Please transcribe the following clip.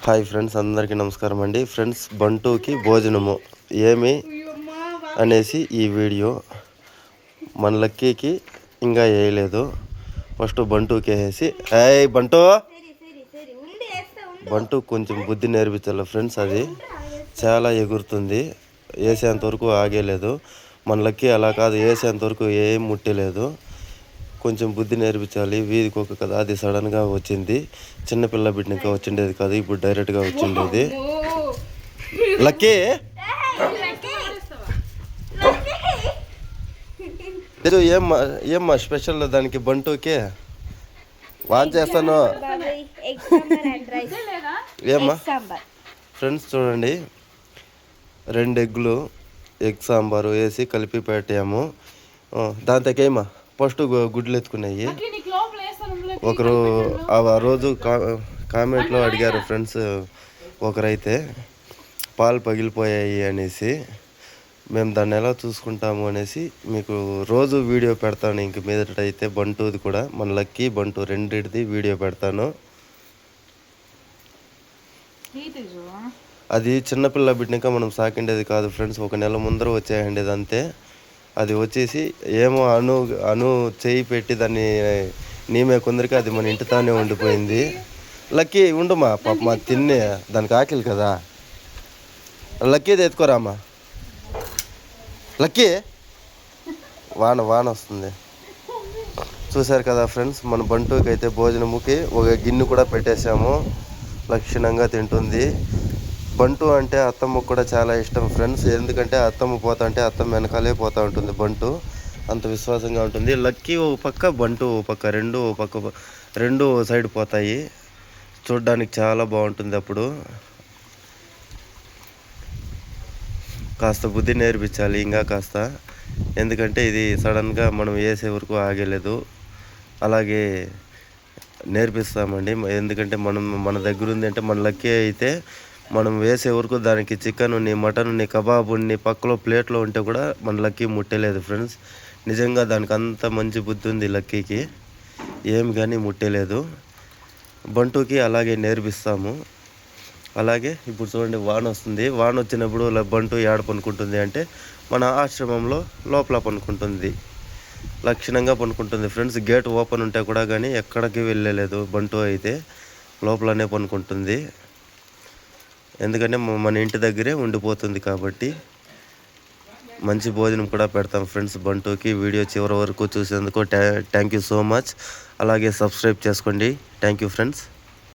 Hi friends, అందరికీ నమస్కారం అండి. ఫ్రెండ్స్, బంటూకి భోజనము ఏమి అనేసి ఈ వీడియో. మన లక్కీకి ఇంకా వేయలేదు. ఫస్ట్ బంటూకి వేసేసి హాయ్ బంటూ కొంచెం బుద్ధి నేర్పించాలి ఫ్రెండ్స్. అది చాలా ఎగురుతుంది, వేసేంతవరకు ఆగేలేదు. మన లక్కీ అలా కాదు, వేసేంతవరకు ఏం ముట్టలేదు. కొంచెం బుద్ధి నేర్పించాలి. వీధికి ఒక కదా, అది సడన్గా వచ్చింది. చిన్నపిల్ల బిడ్డగా వచ్చిండేది కాదు, ఇప్పుడు డైరెక్ట్గా వచ్చిండేది. లక్కీ ఏమ్మా స్పెషల్ దానికి బంటూకి వాన్ చేస్తాను ఏమ్మా. ఫ్రెండ్స్ చూడండి, 2 ఎగ్గులు ఎగ్ సాంబారు వేసి కలిపి పెట్టాము. దాంతోకేమా ఫస్ట్ గుడ్లు ఎత్తుకున్నాయి. ఒకరు ఆ రోజు కామెంట్లో అడిగారు ఫ్రెండ్స్, ఒకరైతే పాలు పగిలిపోయాయి అనేసి. మేము దాన్ని ఎలా చూసుకుంటాము అనేసి మీకు రోజు వీడియో పెడతాను. ఇంక మీదట అయితే బంటూది కూడా, మన లక్కీ బంటూ రెండింటిది వీడియో పెడతాను. అది చిన్నపిల్ల బిడ్డక మనం సాకిండేది కాదు ఫ్రెండ్స్, 1 నెల ముందర వచ్చేయండేది అంతే. అది వచ్చేసి ఏమో అను చేయి పెట్టి దాన్ని నీమే కొందరికి అది మన ఇంటితోనే ఉండిపోయింది. లక్కీ ఉండమా పాప, మా తిన్నే దానికి ఆకలి కదా. లక్కీది ఎత్తుకోరామా. లక్కీ వాన వస్తుంది. చూశారు కదా ఫ్రెండ్స్, మన బంటూకి అయితే భోజనముకి ఒక గిన్నె కూడా పెట్టేశాము. లక్షణంగా తింటుంది. బంటు అంటే అత్తమ్మకు కూడా చాలా ఇష్టం ఫ్రెండ్స్. ఎందుకంటే అత్తమ్మ పోతా అంటే అత్తమ్మ వెనకాలే పోతూ ఉంటుంది బంటు. అంత విశ్వాసంగా ఉంటుంది. లక్కీ ఓ పక్క, బంటు ఓ పక్క, రెండు సైడ్ పోతాయి. చూడ్డానికి చాలా బాగుంటుంది. అప్పుడు కాస్త బుద్ధి నేర్పించాలి ఇంకా కాస్త, ఎందుకంటే ఇది సడన్గా మనం వేసే వరకు ఆగలేదు. అలాగే నేర్పిస్తామండి, ఎందుకంటే మన దగ్గర ఉంది అంటే మన లక్కీ అయితే మనం వేసే వరకు దానికి చికెన్ని, మటన్ని, కబాబుని పక్కలో ప్లేట్లో ఉంటే కూడా మన లక్కీ ముట్టలేదు ఫ్రెండ్స్. నిజంగా దానికి అంత మంచి బుద్ధి ఉంది లక్కీకి, ఏమి కానీ ముట్టలేదు. బంటూకి అలాగే నేర్పిస్తాము. అలాగే ఇప్పుడు చూడండి, వాన వస్తుంది. వాన వచ్చినప్పుడు బంటు ఏడ పనుకుంటుంది అంటే మన ఆశ్రమంలో లోపల పనుకుంటుంది. లక్షణంగా పనుకుంటుంది ఫ్రెండ్స్. గేట్ ఓపెన్ ఉంటే కూడా కానీ ఎక్కడికి వెళ్ళలేదు బంటు అయితే, లోపలనే పనుకుంటుంది. ఎందుకంటే మన ఇంటి దగ్గరే ఉండిపోతుంది కాబట్టి. మంచి భోజనం కూడా పెడతాం ఫ్రెండ్స్ బంటూకి. వీడియో చివరి వరకు చూసేందుకు థ్యాంక్ యూ సో మచ్. అలాగే సబ్స్క్రైబ్ చేసుకోండి. Thank you friends.